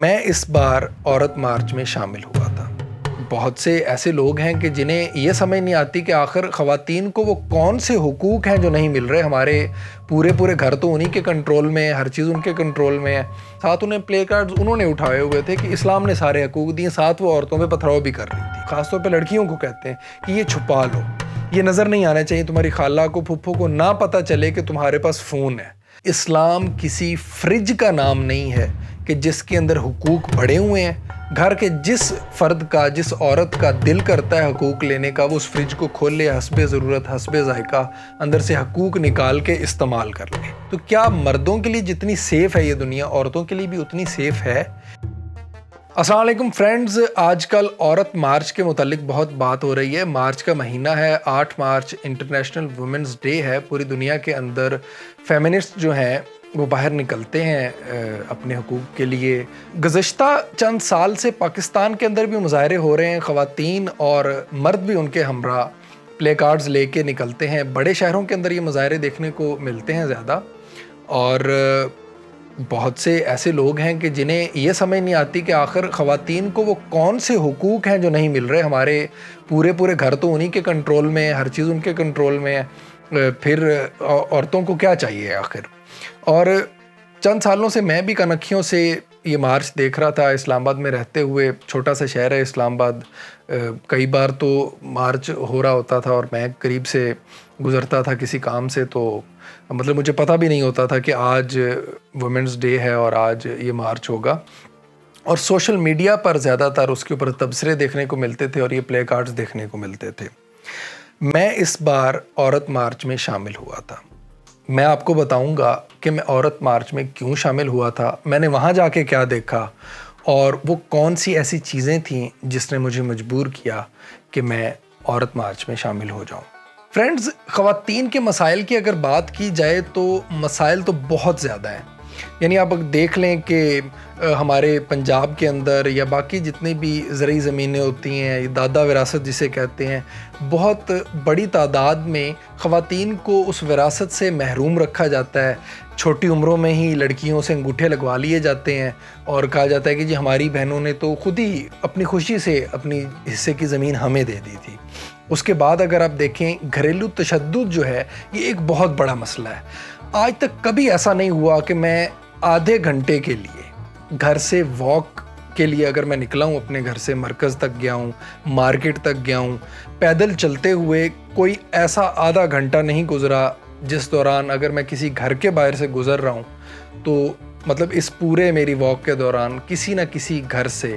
میں اس بار عورت مارچ میں شامل ہوا تھا۔ بہت سے ایسے لوگ ہیں کہ جنہیں یہ سمجھ نہیں آتی کہ آخر خواتین کو وہ کون سے حقوق ہیں جو نہیں مل رہے۔ ہمارے پورے گھر تو انہی کے کنٹرول میں ہے، ہر چیز ان کے کنٹرول میں ہے۔ ساتھ انہیں پلے کارڈز انہوں نے اٹھائے ہوئے تھے کہ اسلام نے سارے حقوق دیے، ساتھ وہ عورتوں پہ پتھراؤ بھی کر رہی تھی۔ خاص طور پہ لڑکیوں کو کہتے ہیں کہ یہ چھپا لو، یہ نظر نہیں آنا چاہیے، تمہاری خالہ کو پھپھو کو نہ پتہ چلے کہ تمہارے پاس فون ہے۔ اسلام کسی فریج کا نام نہیں ہے کہ جس کے اندر حقوق پڑے ہوئے ہیں۔ گھر کے جس فرد کا، جس عورت کا دل کرتا ہے حقوق لینے کا، وہ اس فریج کو کھول لے، حسب ضرورت حسب ذائقہ اندر سے حقوق نکال کے استعمال کر لے۔ تو کیا مردوں کے لیے جتنی سیف ہے یہ دنیا، عورتوں کے لیے بھی اتنی سیف ہے؟ السلام علیکم فرینڈز، آج کل عورت مارچ کے متعلق بہت بات ہو رہی ہے۔ مارچ کا مہینہ ہے، 8 مارچ انٹرنیشنل وومنز ڈے ہے۔ پوری دنیا کے اندر فیمنسٹ جو ہیں وہ باہر نکلتے ہیں اپنے حقوق کے لیے۔ گزشتہ چند سال سے پاکستان کے اندر بھی مظاہرے ہو رہے ہیں، خواتین اور مرد بھی ان کے ہمراہ پلے کارڈز لے کے نکلتے ہیں۔ بڑے شہروں کے اندر یہ مظاہرے دیکھنے کو ملتے ہیں زیادہ، اور بہت سے ایسے لوگ ہیں کہ جنہیں یہ سمجھ نہیں آتی کہ آخر خواتین کو وہ کون سے حقوق ہیں جو نہیں مل رہے۔ ہمارے پورے گھر تو انہی کے کنٹرول میں ہے، ہر چیز ان کے کنٹرول میں ہے، پھر عورتوں کو کیا چاہیے آخر؟ اور چند سالوں سے میں بھی کنکھیوں سے یہ مارچ دیکھ رہا تھا، اسلام آباد میں رہتے ہوئے۔ چھوٹا سا شہر ہے اسلام آباد، کئی بار تو مارچ ہو رہا ہوتا تھا اور میں قریب سے گزرتا تھا کسی کام سے، تو مطلب مجھے پتہ بھی نہیں ہوتا تھا کہ آج وومنز ڈے ہے اور آج یہ مارچ ہوگا۔ اور سوشل میڈیا پر زیادہ تر اس کے اوپر تبصرے دیکھنے کو ملتے تھے اور یہ پلے کارڈز دیکھنے کو ملتے تھے۔ میں اس بار عورت مارچ میں شامل ہوا تھا۔ میں آپ کو بتاؤں گا کہ میں عورت مارچ میں کیوں شامل ہوا تھا، میں نے وہاں جا کے کیا دیکھا، اور وہ کون سی ایسی چیزیں تھیں جس نے مجھے مجبور کیا کہ میں عورت مارچ میں شامل ہو جاؤں۔ فرینڈز، خواتین کے مسائل کی اگر بات کی جائے تو مسائل تو بہت زیادہ ہیں۔ یعنی آپ دیکھ لیں کہ ہمارے پنجاب کے اندر یا باقی جتنی بھی زرعی زمینیں ہوتی ہیں، دادا وراثت جسے کہتے ہیں، بہت بڑی تعداد میں خواتین کو اس وراثت سے محروم رکھا جاتا ہے۔ چھوٹی عمروں میں ہی لڑکیوں سے انگوٹھے لگوا لیے جاتے ہیں اور کہا جاتا ہے کہ جی ہماری بہنوں نے تو خود ہی اپنی خوشی سے اپنی حصے کی زمین ہمیں دے دی تھی۔ اس کے بعد اگر آپ دیکھیں، گھریلو تشدد جو ہے یہ ایک بہت بڑا مسئلہ ہے۔ آج تک کبھی ایسا نہیں ہوا کہ میں آدھے گھنٹے کے لیے گھر سے واک کے لیے اگر میں نکلا ہوں، اپنے گھر سے مرکز تک گیا ہوں، مارکیٹ تک گیا ہوں، پیدل چلتے ہوئے کوئی ایسا آدھا گھنٹہ نہیں گزرا جس دوران اگر میں کسی گھر کے باہر سے گزر رہا ہوں تو مطلب اس پورے میری واک کے دوران کسی نہ کسی گھر سے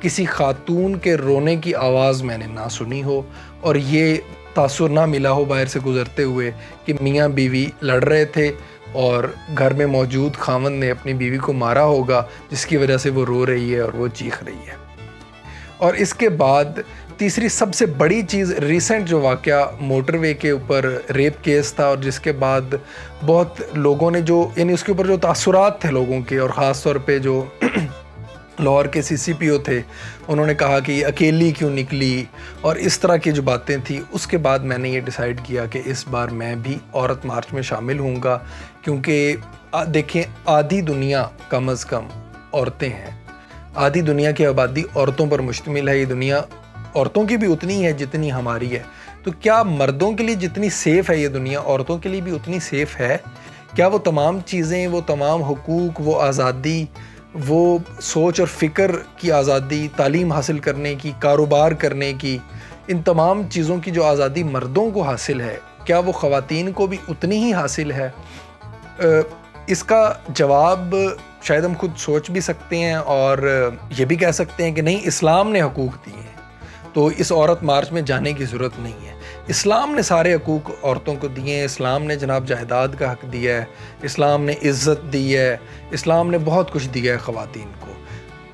کسی خاتون کے رونے کی آواز میں نے نہ سنی ہو، اور یہ تاثر نہ ملا ہو باہر سے گزرتے ہوئے کہ میاں بیوی لڑ رہے تھے اور گھر میں موجود خاوند نے اپنی بیوی کو مارا ہوگا جس کی وجہ سے وہ رو رہی ہے اور وہ چیخ رہی ہے۔ اور اس کے بعد تیسری سب سے بڑی چیز، ریسنٹ جو واقعہ موٹر وے کے اوپر ریپ کیس تھا، اور جس کے بعد بہت لوگوں نے جو یعنی اس کے اوپر جو تاثرات تھے لوگوں کے، اور خاص طور پہ جو لاہور کے CCPO تھے، انہوں نے کہا کہ یہ اکیلی کیوں نکلی اور اس طرح کی جو باتیں تھیں۔ اس کے بعد میں نے یہ ڈیسائیڈ کیا کہ اس بار میں بھی عورت مارچ میں شامل ہوں گا، کیونکہ دیکھیں آدھی دنیا کم از کم عورتیں ہیں، آدھی دنیا کی آبادی عورتوں پر مشتمل ہے۔ یہ دنیا عورتوں کی بھی اتنی ہے جتنی ہماری ہے۔ تو کیا مردوں کے لیے جتنی سیف ہے یہ دنیا، عورتوں کے لیے بھی اتنی سیف ہے؟ کیا وہ تمام چیزیں، وہ تمام حقوق، وہ آزادی، وہ سوچ اور فکر کی آزادی، تعلیم حاصل کرنے کی، کاروبار کرنے کی، ان تمام چیزوں کی جو آزادی مردوں کو حاصل ہے، کیا وہ خواتین کو بھی اتنی ہی حاصل ہے؟ اس کا جواب شاید ہم خود سوچ بھی سکتے ہیں اور یہ بھی کہہ سکتے ہیں کہ نہیں، اسلام نے حقوق دیے ہیں تو اس عورت مارچ میں جانے کی ضرورت نہیں ہے۔ اسلام نے سارے حقوق عورتوں کو دیے ہیں، اسلام نے جناب جائیداد کا حق دیا ہے، اسلام نے عزت دی ہے، اسلام نے بہت کچھ دیا ہے خواتین کو۔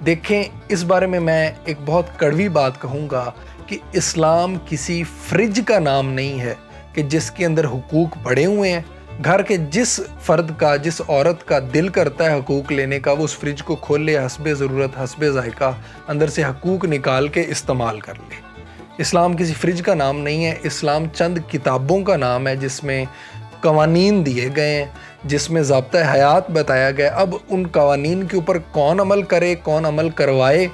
دیکھیں، اس بارے میں ایک بہت کڑوی بات کہوں گا کہ اسلام کسی فریج کا نام نہیں ہے کہ جس کے اندر حقوق پڑے ہوئے ہیں۔ گھر کے جس فرد کا، جس عورت کا دل کرتا ہے حقوق لینے کا، وہ اس فریج کو کھول لے، حسب ضرورت حسب ذائقہ اندر سے حقوق نکال کے استعمال کر لے۔ اسلام کسی فریج کا نام نہیں ہے، اسلام چند کتابوں کا نام ہے جس میں قوانین دیے گئے ہیں جس میں ضابطۂ حیات بتایا گیا. اب ان قوانین کے اوپر کون عمل کرے, کون عمل کروائے,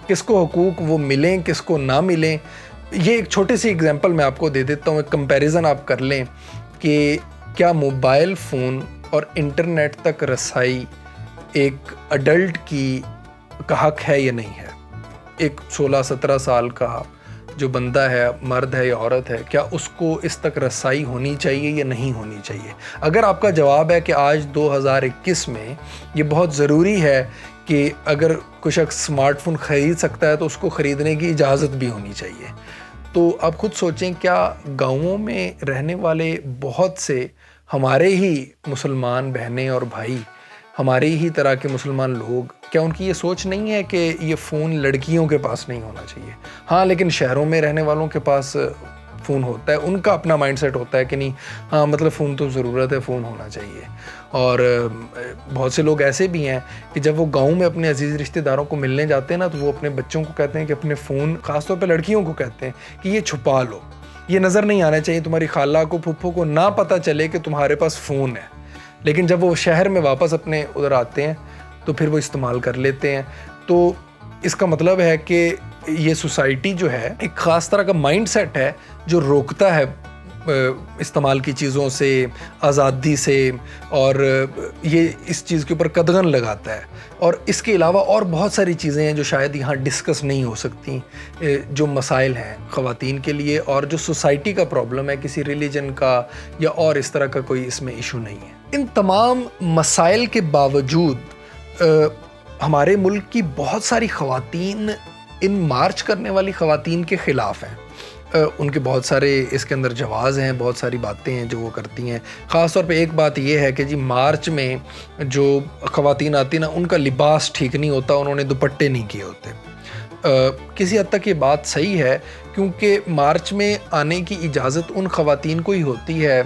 کس کو حقوق وہ ملیں, کس کو نہ ملیں. یہ ایک چھوٹی سی اگزامپل میں آپ کو دے دیتا ہوں, ایک کمپیریزن آپ کر لیں کہ کیا موبائل فون اور انٹرنیٹ تک رسائی ایک اڈلٹ کا حق ہے یا نہیں ہے. ایک 16-17 سال کا جو بندہ ہے, مرد ہے یا عورت ہے, کیا اس کو اس تک رسائی ہونی چاہیے یا نہیں ہونی چاہیے؟ اگر آپ کا جواب ہے کہ آج 2021 میں یہ بہت ضروری ہے کہ اگر کوئی شخص اسمارٹ فون خرید سکتا ہے تو اس کو خریدنے کی اجازت بھی ہونی چاہیے, تو آپ خود سوچیں کیا گاؤں میں رہنے والے بہت سے ہمارے ہی مسلمان بہنیں اور بھائی, ہمارے ہی طرح کے مسلمان لوگ, کیا ان کی یہ سوچ نہیں ہے کہ یہ فون لڑکیوں کے پاس نہیں ہونا چاہیے؟ ہاں, لیکن شہروں میں رہنے والوں کے پاس فون ہوتا ہے, ان کا اپنا مائنڈ سیٹ ہوتا ہے کہ نہیں, ہاں مطلب فون تو ضرورت ہے, فون ہونا چاہیے. اور بہت سے لوگ ایسے بھی ہیں کہ جب وہ گاؤں میں اپنے عزیز رشتہ داروں کو ملنے جاتے ہیں نا, تو وہ اپنے بچوں کو کہتے ہیں کہ اپنے فون, خاص طور پہ لڑکیوں کو کہتے ہیں کہ یہ چھپا لو, یہ نظر نہیں آنا چاہیے, تمہاری خالہ کو, پھپھو کو نہ پتہ چلے کہ تمہارے پاس فون ہے. لیکن جب وہ شہر میں واپس اپنے ادھر آتے ہیں تو پھر وہ استعمال کر لیتے ہیں. تو اس کا مطلب ہے کہ یہ سوسائٹی جو ہے ایک خاص طرح کا مائنڈ سیٹ ہے جو روکتا ہے استعمال کی چیزوں سے, آزادی سے, اور یہ اس چیز کے اوپر قدغن لگاتا ہے. اور اس کے علاوہ اور بہت ساری چیزیں ہیں جو شاید یہاں ڈسکس نہیں ہو سکتی, جو مسائل ہیں خواتین کے لیے, اور جو سوسائٹی کا پرابلم ہے, کسی ریلیجن کا یا اور اس طرح کا کوئی اس میں ایشو نہیں ہے. ان تمام مسائل کے باوجود ہمارے ملک کی بہت ساری خواتین ان مارچ کرنے والی خواتین کے خلاف ہیں. ان کے بہت سارے اس کے اندر جواز ہیں, بہت ساری باتیں ہیں جو وہ کرتی ہیں. خاص طور پہ ایک بات یہ ہے کہ جی مارچ میں جو خواتین آتی ہیں نا, ان کا لباس ٹھیک نہیں ہوتا, انہوں نے دوپٹے نہیں کیے ہوتے. کسی حد تک یہ بات صحیح ہے, کیونکہ مارچ میں آنے کی اجازت ان خواتین کو ہی ہوتی ہے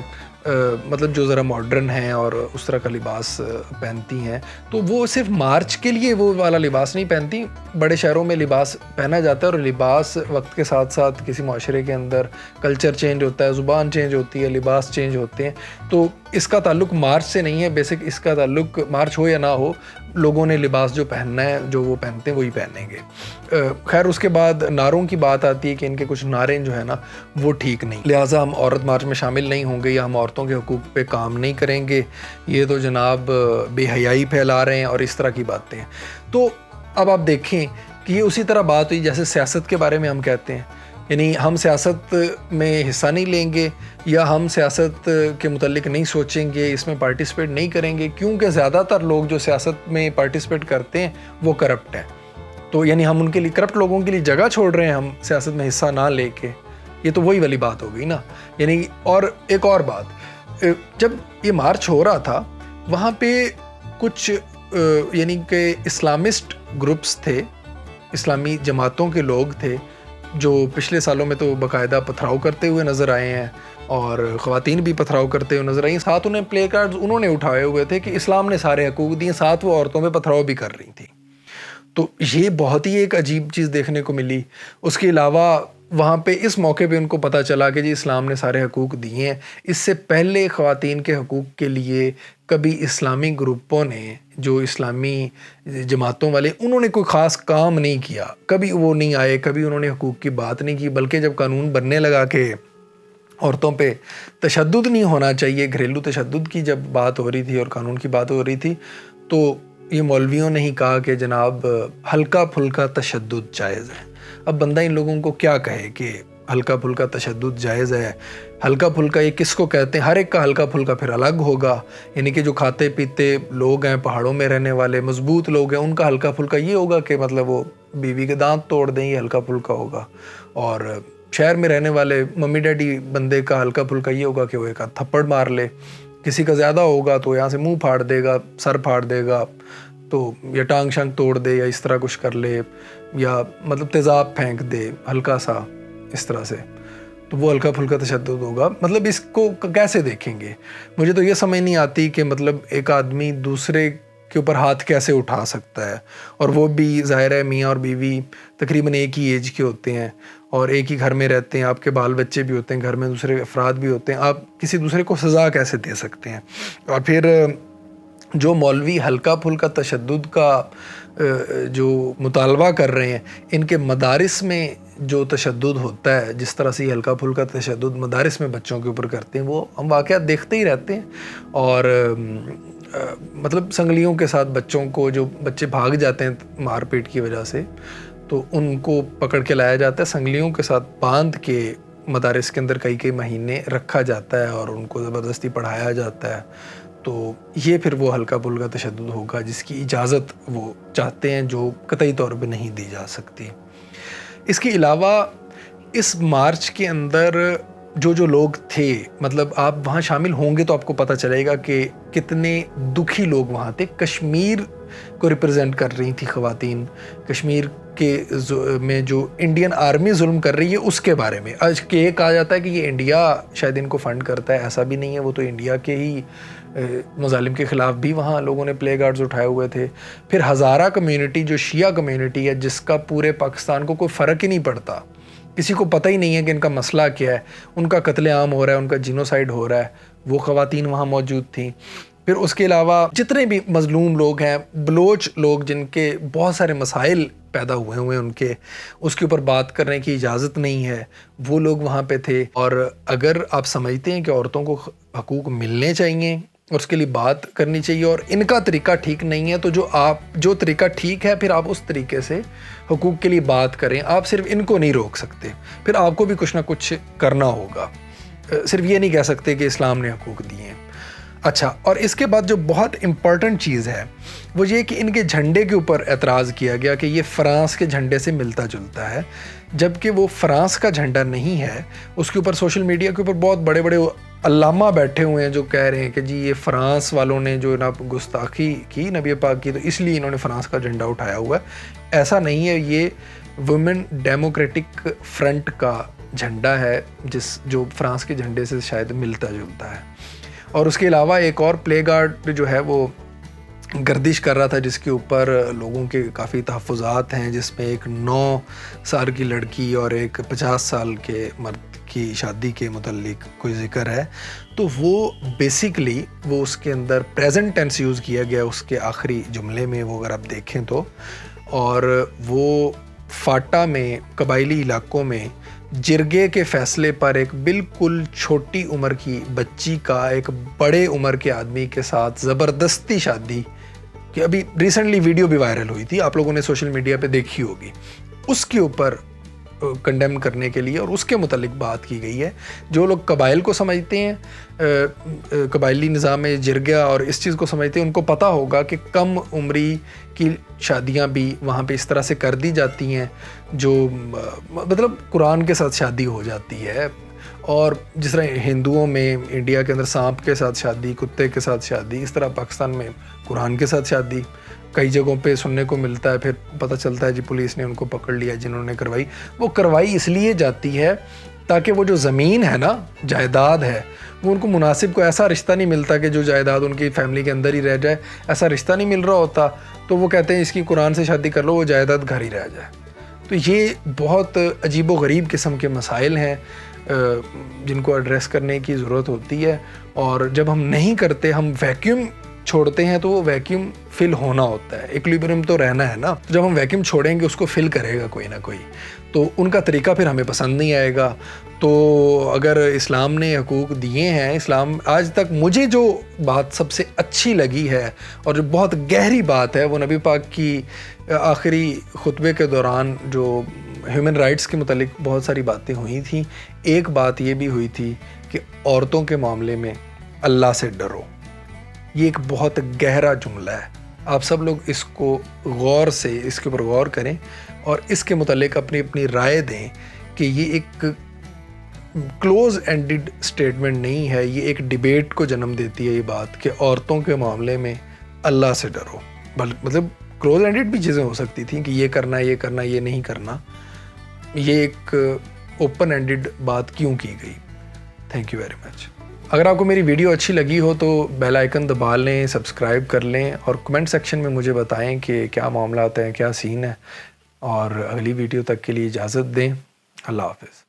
مطلب جو ذرا ماڈرن ہیں اور اس طرح کا لباس پہنتی ہیں. تو وہ صرف مارچ کے لیے وہ والا لباس نہیں پہنتی, بڑے شہروں میں لباس پہنا جاتا ہے, اور لباس وقت کے ساتھ ساتھ کسی معاشرے کے اندر کلچر چینج ہوتا ہے, زبان چینج ہوتی ہے, لباس چینج ہوتے ہیں. تو اس کا تعلق مارچ سے نہیں ہے, بیسک اس کا تعلق مارچ ہو یا نہ ہو, لوگوں نے لباس جو پہننا ہے, جو وہ پہنتے ہیں وہی پہنیں گے. خیر اس کے بعد نعروں کی بات آتی ہے کہ ان کے کچھ نعرے جو ہے نا وہ ٹھیک نہیں, لہٰذا ہم عورت مارچ میں شامل نہیں ہوں گے یا ہم عورتوں کے حقوق پہ کام نہیں کریں گے, یہ تو جناب بے حیائی پھیلا رہے ہیں اور اس طرح کی باتیں ہیں. تو اب آپ دیکھیں کہ یہ اسی طرح بات ہوئی جیسے سیاست کے بارے میں ہم کہتے ہیں, یعنی ہم سیاست میں حصہ نہیں لیں گے یا ہم سیاست کے متعلق نہیں سوچیں گے, اس میں پارٹیسپیٹ نہیں کریں گے, کیونکہ زیادہ تر لوگ جو سیاست میں پارٹیسپیٹ کرتے ہیں وہ کرپٹ ہیں. تو یعنی ہم ان کے لیے, کرپٹ لوگوں کے لیے جگہ چھوڑ رہے ہیں ہم سیاست میں حصہ نہ لے کے. یہ تو وہی والی بات ہو گئی نا. یعنی اور ایک اور بات, جب یہ مارچ ہو رہا تھا وہاں پہ کچھ یعنی کہ اسلامسٹ گروپس تھے, اسلامی جماعتوں کے لوگ تھے جو پچھلے سالوں میں تو باقاعدہ پتھراؤ کرتے ہوئے نظر آئے ہیں, اور خواتین بھی پتھراؤ کرتے ہوئے نظر آئی ہیں. ساتھ انہیں پلے کارڈز انہوں نے اٹھائے ہوئے تھے کہ اسلام نے سارے حقوق دیے, ساتھ وہ عورتوں پہ پتھراؤ بھی کر رہی تھیں. تو یہ بہت ہی ایک عجیب چیز دیکھنے کو ملی. اس کے علاوہ وہاں پہ اس موقع پہ ان کو پتہ چلا کہ جی اسلام نے سارے حقوق دیے ہیں. اس سے پہلے خواتین کے حقوق کے لیے کبھی اسلامی گروپوں نے, جو اسلامی جماعتوں والے, انہوں نے کوئی خاص کام نہیں کیا, کبھی وہ نہیں آئے, کبھی انہوں نے حقوق کی بات نہیں کی. بلکہ جب قانون بننے لگا کہ عورتوں پہ تشدد نہیں ہونا چاہیے, گھریلو تشدد کی جب بات ہو رہی تھی اور قانون کی بات ہو رہی تھی, تو یہ مولویوں نے ہی کہا کہ جناب ہلکا پھلکا تشدد جائز ہے. اب بندہ ان لوگوں کو کیا کہے کہ ہلکا پھلکا تشدد جائز ہے. ہلکا پھلکا یہ کس کو کہتے ہیں؟ ہر ایک کا ہلکا پھلکا پھر الگ ہوگا. یعنی کہ جو کھاتے پیتے لوگ ہیں, پہاڑوں میں رہنے والے مضبوط لوگ ہیں, ان کا ہلکا پھلکا یہ ہوگا کہ مطلب وہ بیوی کے دانت توڑ دیں, یہ ہلکا پھلکا ہوگا. اور شہر میں رہنے والے ممی ڈیڈی بندے کا ہلکا پھلکا یہ ہوگا کہ وہ ایک تھپڑ مار لے. کسی کا زیادہ ہوگا تو یہاں سے منہ پھاڑ دے گا, سر پھاڑ دے گا, تو یا ٹانگ شانگ توڑ دے, یا اس طرح کچھ کر لے, یا مطلب تیزاب پھینک دے ہلکا سا اس طرح سے, تو وہ ہلکا پھلکا تشدد ہوگا. مطلب اس کو کیسے دیکھیں گے؟ مجھے تو یہ سمجھ نہیں آتی کہ مطلب ایک آدمی دوسرے کے اوپر ہاتھ کیسے اٹھا سکتا ہے، اور وہ بھی ظاہر ہے میاں اور بیوی تقریباً ایک ہی ایج کے ہوتے ہیں اور ایک ہی گھر میں رہتے ہیں، آپ کے بال بچے بھی ہوتے ہیں، گھر میں دوسرے افراد بھی ہوتے ہیں، آپ کسی دوسرے کو سزا کیسے دے سکتے ہیں؟ اور پھر جو مولوی ہلکا پھلکا تشدد کا جو مطالبہ کر رہے ہیں، ان کے مدارس میں جو تشدد ہوتا ہے، جس طرح سے یہ ہلکا پھلکا تشدد مدارس میں بچوں کے اوپر کرتے ہیں، وہ ہم واقعات دیکھتے ہی رہتے ہیں. اور مطلب سنگلیوں کے ساتھ بچوں کو، جو بچے بھاگ جاتے ہیں مار پیٹ کی وجہ سے، تو ان کو پکڑ کے لایا جاتا ہے، سنگلیوں کے ساتھ باندھ کے مدارس کے اندر کئی مہینے رکھا جاتا ہے اور ان کو زبردستی پڑھایا جاتا ہے. تو یہ پھر وہ ہلکا پھلکا تشدد ہوگا جس کی اجازت وہ چاہتے ہیں، جو قطعی طور پہ نہیں دی جا سکتی. اس کے علاوہ اس مارچ کے اندر جو لوگ تھے، مطلب آپ وہاں شامل ہوں گے تو آپ کو پتہ چلے گا کہ کتنے دکھی لوگ وہاں تھے. کشمیر کو ریپرزینٹ کر رہی تھی خواتین، کشمیر کے میں جو انڈین آرمی ظلم کر رہی ہے اس کے بارے میں. آج کہ یہ کہا جاتا ہے کہ یہ انڈیا شاید ان کو فنڈ کرتا ہے، ایسا بھی نہیں ہے، وہ تو انڈیا کے ہی مظالم کے خلاف بھی وہاں لوگوں نے پلے کارڈز اٹھائے ہوئے تھے. پھر ہزارہ کمیونٹی جو شیعہ کمیونٹی ہے، جس کا پورے پاکستان کو کوئی فرق ہی نہیں پڑتا، کسی کو پتہ ہی نہیں ہے کہ ان کا مسئلہ کیا ہے، ان کا قتل عام ہو رہا ہے، ان کا جینوسائیڈ ہو رہا ہے، وہ خواتین وہاں موجود تھیں. پھر اس کے علاوہ جتنے بھی مظلوم لوگ ہیں، بلوچ لوگ جن کے بہت سارے مسائل پیدا ہوئے ہیں ان کے، اس کے اوپر بات کرنے کی اجازت نہیں ہے، وہ لوگ وہاں پہ تھے. اور اگر آپ سمجھتے ہیں کہ عورتوں کو حقوق ملنے چاہیے اور اس کے لیے بات کرنی چاہیے اور ان کا طریقہ ٹھیک نہیں ہے، تو جو طریقہ ٹھیک ہے پھر آپ اس طریقے سے حقوق کے لیے بات کریں. آپ صرف ان کو نہیں روک سکتے، پھر آپ کو بھی کچھ نہ کچھ کرنا ہوگا. صرف یہ نہیں کہہ سکتے کہ اسلام نے حقوق دیے ہیں. اچھا، اور اس کے بعد جو بہت امپورٹنٹ چیز ہے وہ یہ کہ ان کے جھنڈے کے اوپر اعتراض کیا گیا کہ یہ فرانس کے جھنڈے سے ملتا جلتا ہے، جبکہ وہ فرانس کا جھنڈا نہیں ہے. اس کے اوپر سوشل میڈیا کے اوپر بہت بڑے بڑے علامہ بیٹھے ہوئے ہیں جو کہہ رہے ہیں کہ جی یہ فرانس والوں نے جو گستاخی کی نبی پاک کی، تو اس لیے انہوں نے فرانس کا جھنڈا اٹھایا ہوا ہے. ایسا نہیں ہے، یہ وومن ڈیموکریٹک فرنٹ کا جھنڈا ہے جو فرانس کے جھنڈے سے شاید ملتا جلتا ہے. اور اس کے علاوہ ایک اور پلے کارڈ جو ہے وہ گردش کر رہا تھا، جس کے اوپر لوگوں کے کافی تحفظات ہیں، جس میں ایک 9 سال کی لڑکی اور ایک 50 سال کے مرد کی شادی کے متعلق کوئی ذکر ہے. تو وہ بیسیکلی وہ اس کے اندر پریزنٹ ٹینس یوز کیا گیا اس کے آخری جملے میں، وہ اگر آپ دیکھیں تو. اور وہ فاٹا میں قبائلی علاقوں میں جرگے کے فیصلے پر ایک بالکل چھوٹی عمر کی بچی کا ایک بڑے عمر کے آدمی کے ساتھ زبردستی شادی، کہ ابھی ریسنٹلی ویڈیو بھی وائرل ہوئی تھی، آپ لوگوں نے سوشل میڈیا پہ دیکھی ہوگی، اس کے اوپر کنڈیم کرنے کے لیے اور اس کے متعلق بات کی گئی ہے. جو لوگ قبائل کو سمجھتے ہیں، قبائلی نظام جرگہ اور اس چیز کو سمجھتے ہیں، ان کو پتہ ہوگا کہ کم عمری کی شادیاں بھی وہاں پہ اس طرح سے کر دی جاتی ہیں، جو مطلب قرآن کے ساتھ شادی ہو جاتی ہے. اور جس طرح ہندوؤں میں انڈیا کے اندر سانپ کے ساتھ شادی، کتے کے ساتھ شادی، اس طرح پاکستان میں قرآن کے ساتھ شادی کئی جگہوں پہ سننے کو ملتا ہے. پھر پتہ چلتا ہے جی پولیس نے ان کو پکڑ لیا جنہوں نے کروائی. وہ کروائی اس لیے جاتی ہے تاکہ وہ جو زمین ہے نا، جائیداد ہے، وہ ان کو مناسب کوئی ایسا رشتہ نہیں ملتا کہ جو جائیداد ان کی فیملی کے اندر ہی رہ جائے. ایسا رشتہ نہیں مل رہا ہوتا تو وہ کہتے ہیں اس کی قرآن سے شادی کر لو، وہ جائیداد گھر ہی رہ جائے. تو یہ بہت عجیب و غریب قسم کے مسائل ہیں جن کو ایڈریس کرنے کی ضرورت ہوتی ہے. اور جب ہم نہیں کرتے، ہم ویکیوم چھوڑتے ہیں تو وہ ویکیوم فل ہونا ہوتا ہے. ایکولیبریم تو رہنا ہے نا. جب ہم ویکیوم چھوڑیں گے اس کو فل کرے گا کوئی نہ کوئی، تو ان کا طریقہ پھر ہمیں پسند نہیں آئے گا. تو اگر اسلام نے حقوق دیے ہیں، اسلام آج تک مجھے جو بات سب سے اچھی لگی ہے اور جو بہت گہری بات ہے، وہ نبی پاک کی آخری خطبے کے دوران جو ہیومن رائٹس کے متعلق بہت ساری باتیں ہوئی تھیں. ایک بات یہ بھی ہوئی تھی کہ عورتوں کے معاملے میں اللہ سے ڈرو. یہ ایک بہت گہرا جملہ ہے. آپ سب لوگ اس کو غور سے اس کے اوپر غور کریں اور اس کے متعلق اپنی اپنی رائے دیں کہ یہ ایک کلوز اینڈڈ سٹیٹمنٹ نہیں ہے، یہ ایک ڈیبیٹ کو جنم دیتی ہے یہ بات کہ عورتوں کے معاملے میں اللہ سے ڈرو. مطلب کلوز اینڈڈ بھی چیزیں ہو سکتی تھیں کہ یہ کرنا، یہ کرنا، یہ نہیں کرنا. یہ ایک اوپن اینڈڈ بات کیوں کی گئی؟ Thank you very much. اگر آپ کو میری ویڈیو اچھی لگی ہو تو بیل آئیکن دبا لیں، سبسکرائب کر لیں اور کمنٹ سیکشن میں مجھے بتائیں کہ کیا معاملات ہیں، کیا سین ہے، اور اگلی ویڈیو تک کے لیے اجازت دیں۔ اللہ حافظ۔